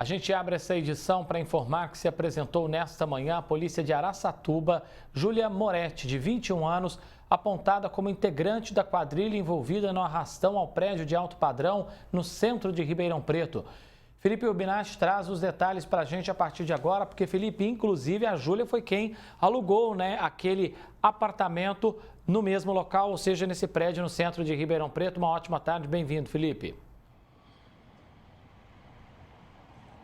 A gente abre essa edição para informar que se apresentou nesta manhã a polícia de Araçatuba, Júlia Moretti, de 21 anos, apontada como integrante da quadrilha envolvida no arrastão ao prédio de alto padrão no centro de Ribeirão Preto. Felipe Urbinati traz os detalhes para a gente a partir de agora, porque, Felipe, inclusive a Júlia foi quem alugou, aquele apartamento no mesmo local, ou seja, nesse prédio no centro de Ribeirão Preto. Uma ótima tarde, bem-vindo, Felipe.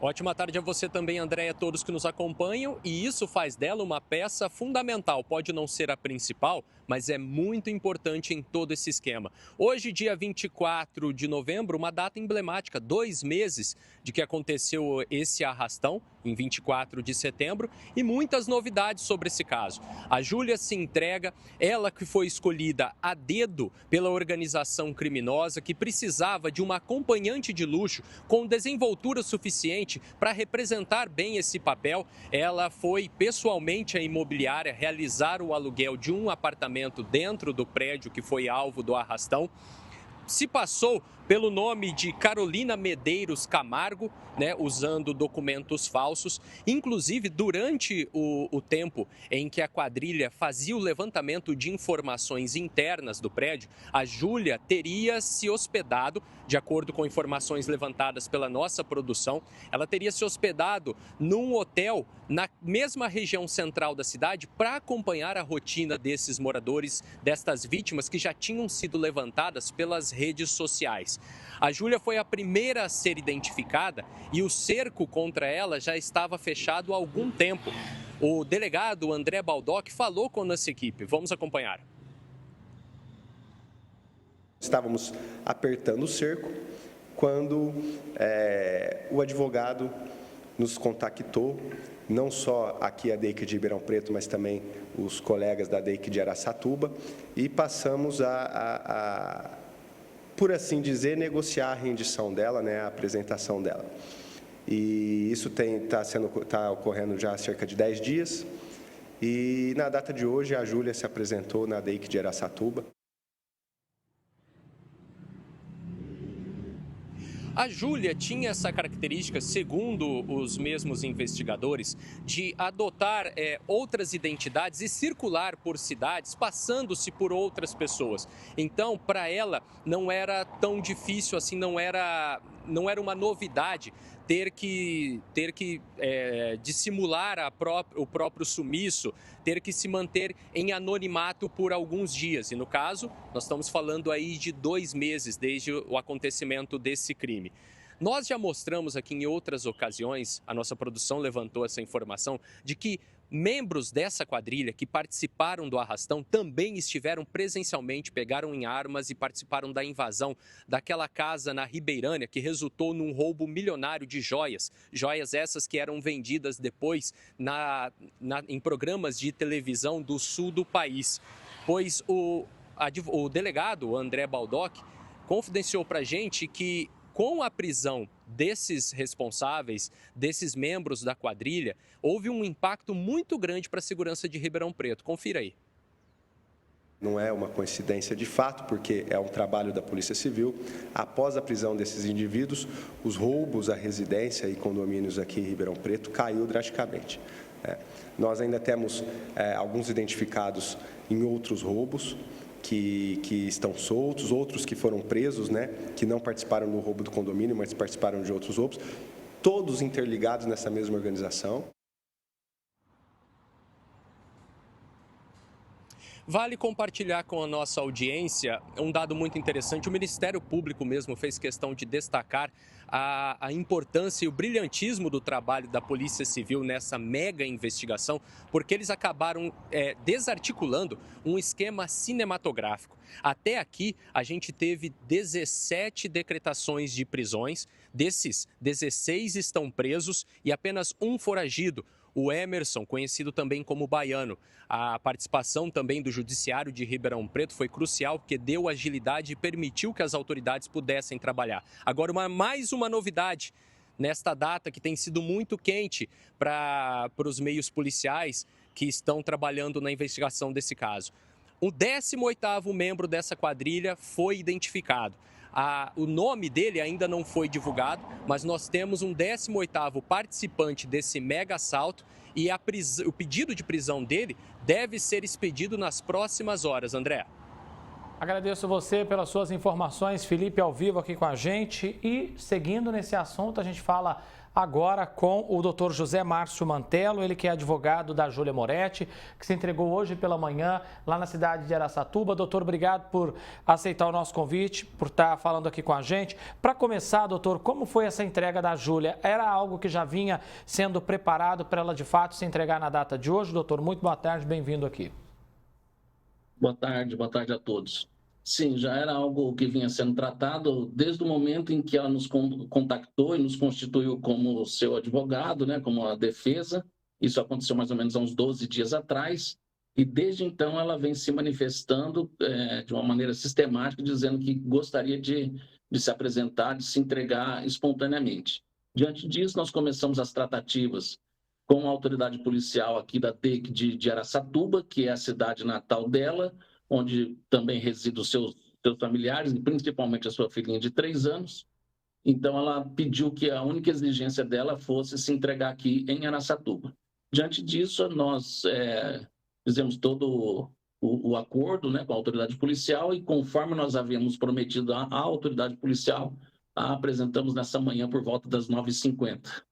Ótima tarde a você também, André, e a todos que nos acompanham. E isso faz dela uma peça fundamental. Pode não ser a principal, mas é muito importante em todo esse esquema. Hoje, dia 24 de novembro, uma data emblemática, 2 meses de que aconteceu esse arrastão, em 24 de setembro, e muitas novidades sobre esse caso. A Júlia se entrega, ela que foi escolhida a dedo pela organização criminosa, que precisava de uma acompanhante de luxo com desenvoltura suficiente para representar bem esse papel. Ela foi pessoalmente à imobiliária realizar o aluguel de um apartamento dentro do prédio que foi alvo do arrastão. Se passou pelo nome de Carolina Medeiros Camargo, usando documentos falsos. Inclusive, durante o tempo em que a quadrilha fazia o levantamento de informações internas do prédio, a Júlia teria se hospedado, de acordo com informações levantadas pela nossa produção, ela teria se hospedado num hotel na mesma região central da cidade para acompanhar a rotina desses moradores, destas vítimas que já tinham sido levantadas pelas redes sociais. A Júlia foi a primeira a ser identificada e o cerco contra ela já estava fechado há algum tempo. O delegado André Baldock falou com a nossa equipe. Vamos acompanhar. Estávamos apertando o cerco quando o advogado nos contactou, não só aqui a DEIC de Ribeirão Preto, mas também os colegas da DEIC de Araçatuba, e passamos por assim dizer, negociar a rendição dela, a apresentação dela. E isso está ocorrendo já há cerca de 10 dias. E na data de hoje, a Júlia se apresentou na DEIC de Araçatuba. A Júlia tinha essa característica, segundo os mesmos investigadores, de adotar outras identidades e circular por cidades, passando-se por outras pessoas. Então, para ela, não era tão difícil assim, não era uma novidade ter que dissimular o próprio sumiço, ter que se manter em anonimato por alguns dias. E no caso, nós estamos falando aí de 2 meses desde o acontecimento desse crime. Nós já mostramos aqui em outras ocasiões, a nossa produção levantou essa informação, de que membros dessa quadrilha que participaram do arrastão também estiveram presencialmente, pegaram em armas e participaram da invasão daquela casa na Ribeirânia, que resultou num roubo milionário de joias. Joias essas que eram vendidas depois em programas de televisão do sul do país. Pois o delegado André Baldock confidenciou para a gente que, com a prisão desses responsáveis, desses membros da quadrilha, houve um impacto muito grande para a segurança de Ribeirão Preto. Confira aí. Não é uma coincidência de fato, porque é um trabalho da Polícia Civil. Após a prisão desses indivíduos, os roubos à residência e condomínios aqui em Ribeirão Preto caiu drasticamente. Nós ainda temos alguns identificados em outros roubos, que estão soltos, outros que foram presos, que não participaram do roubo do condomínio, mas participaram de outros roubos, todos interligados nessa mesma organização. Vale compartilhar com a nossa audiência um dado muito interessante. O Ministério Público mesmo fez questão de destacar a importância e o brilhantismo do trabalho da Polícia Civil nessa mega investigação, porque eles acabaram desarticulando um esquema cinematográfico. Até aqui, a gente teve 17 decretações de prisões. Desses, 16 estão presos e apenas um foragido. O Emerson, conhecido também como Baiano. A participação também do Judiciário de Ribeirão Preto foi crucial, porque deu agilidade e permitiu que as autoridades pudessem trabalhar. Agora, mais uma novidade nesta data que tem sido muito quente para os meios policiais que estão trabalhando na investigação desse caso. O 18º membro dessa quadrilha foi identificado. O nome dele ainda não foi divulgado, mas nós temos um 18º participante desse mega assalto e o pedido de prisão dele deve ser expedido nas próximas horas, André. Agradeço você pelas suas informações, Felipe, ao vivo aqui com a gente. E seguindo nesse assunto, a gente fala agora com o Dr. José Márcio Mantello, ele que é advogado da Júlia Moretti, que se entregou hoje pela manhã lá na cidade de Araçatuba. Doutor, obrigado por aceitar o nosso convite, por estar falando aqui com a gente. Para começar, doutor, como foi essa entrega da Júlia? Era algo que já vinha sendo preparado para ela de fato se entregar na data de hoje? Doutor, muito boa tarde, bem-vindo aqui. Boa tarde a todos. Sim, já era algo que vinha sendo tratado desde o momento em que ela nos contactou e nos constituiu como seu advogado, né, como a defesa. Isso aconteceu mais ou menos há uns 12 dias atrás. E desde então ela vem se manifestando de uma maneira sistemática, dizendo que gostaria de se apresentar, de se entregar espontaneamente. Diante disso, nós começamos as tratativas com a autoridade policial aqui da DEIC de Araçatuba, que é a cidade natal dela, onde também residem os seus familiares, e principalmente a sua filhinha de 3 anos. Então, ela pediu que a única exigência dela fosse se entregar aqui em Araçatuba. Diante disso, nós fizemos todo o acordo, né, com a autoridade policial e, conforme nós havíamos prometido à autoridade policial, a apresentamos nessa manhã por volta das 9h50.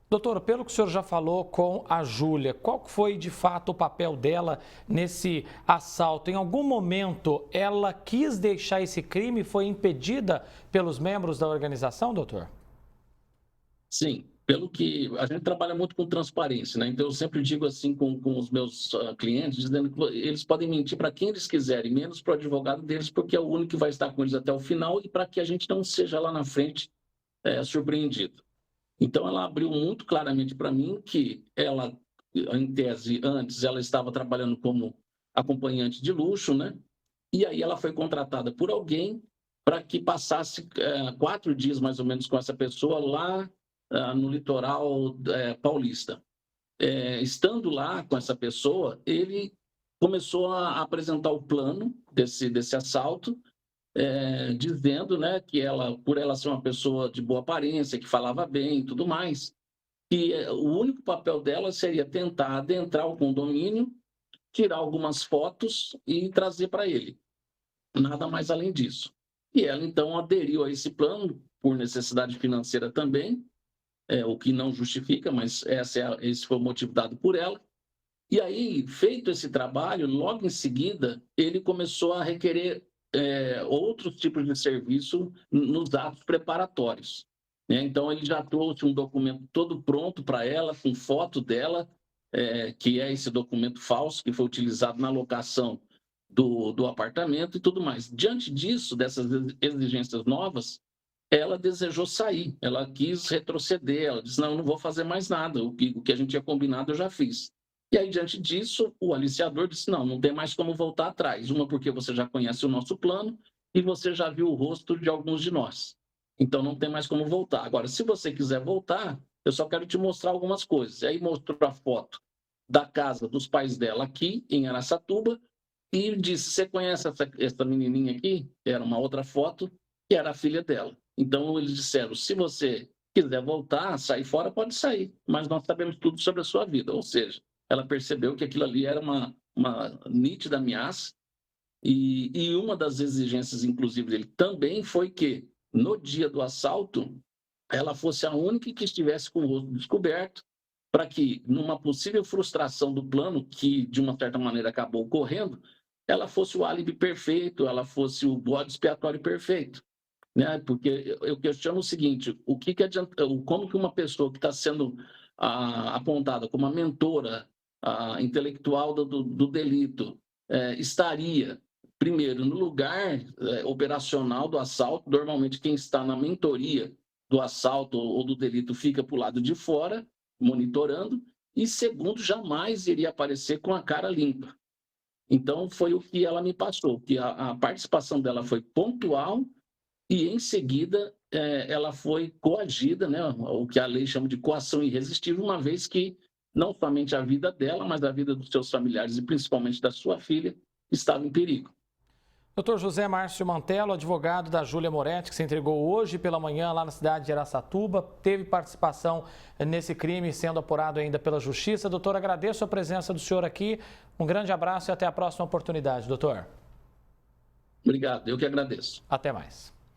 Doutor, pelo que o senhor já falou com a Júlia, qual foi de fato o papel dela nesse assalto? Em algum momento ela quis deixar esse crime e foi impedida pelos membros da organização, doutor? Sim, pelo que a gente trabalha muito com transparência, né? Então eu sempre digo assim com os meus clientes, dizendo que eles podem mentir para quem eles quiserem, menos para o advogado deles, porque é o único que vai estar com eles até o final e para que a gente não seja lá na frente surpreendido. Então, ela abriu muito claramente para mim que ela, em tese, antes, ela estava trabalhando como acompanhante de luxo, né? E aí ela foi contratada por alguém para que passasse 4 dias, mais ou menos, com essa pessoa lá no litoral paulista. Estando lá com essa pessoa, ele começou a apresentar o plano desse assalto, dizendo, né, que ela, por ela ser uma pessoa de boa aparência, que falava bem e tudo mais, que o único papel dela seria tentar adentrar o condomínio, tirar algumas fotos e trazer para ele. Nada mais além disso. E ela, então, aderiu a esse plano, por necessidade financeira também, o que não justifica, mas esse foi o motivo dado por ela. E aí, feito esse trabalho, logo em seguida, ele começou a requerer outros tipos de serviço nos atos preparatórios. Né? Então, ele já trouxe um documento todo pronto para ela, com foto dela, que é esse documento falso que foi utilizado na locação do apartamento e tudo mais. Diante disso, dessas exigências novas, ela desejou sair, ela quis retroceder, ela disse, não, eu não vou fazer mais nada, o que a gente tinha combinado eu já fiz. E aí, diante disso, o aliciador disse, não tem mais como voltar atrás. Uma, porque você já conhece o nosso plano e você já viu o rosto de alguns de nós. Então, não tem mais como voltar. Agora, se você quiser voltar, eu só quero te mostrar algumas coisas. E aí mostrou a foto da casa dos pais dela aqui, em Araçatuba, e disse, você conhece essa menininha aqui? Era uma outra foto, que era a filha dela. Então, eles disseram, se você quiser voltar, sair fora, pode sair. Mas nós sabemos tudo sobre a sua vida. Ou seja, ela percebeu que aquilo ali era uma nítida ameaça e uma das exigências, inclusive, dele também foi que, no dia do assalto, ela fosse a única que estivesse com o rosto descoberto para que, numa possível frustração do plano, que de uma certa maneira acabou ocorrendo, ela fosse o álibi perfeito, ela fosse o bode expiatório perfeito. Né? Porque eu questiono o seguinte, como que uma pessoa que está sendo apontada como a mentora intelectual do delito estaria, primeiro, no lugar operacional do assalto. Normalmente, quem está na mentoria do assalto ou do delito fica para o lado de fora, monitorando, e segundo, jamais iria aparecer com a cara limpa. Então, foi o que ela me passou, que a participação dela foi pontual e, em seguida, ela foi coagida, né, o que a lei chama de coação irresistível, uma vez que não somente a vida dela, mas a vida dos seus familiares e principalmente da sua filha estava em perigo. Dr. José Márcio Mantello, advogado da Júlia Moretti, que se entregou hoje pela manhã lá na cidade de Araçatuba, teve participação nesse crime, sendo apurado ainda pela Justiça. Doutor, agradeço a presença do senhor aqui. Um grande abraço e até a próxima oportunidade, doutor. Obrigado, eu que agradeço. Até mais.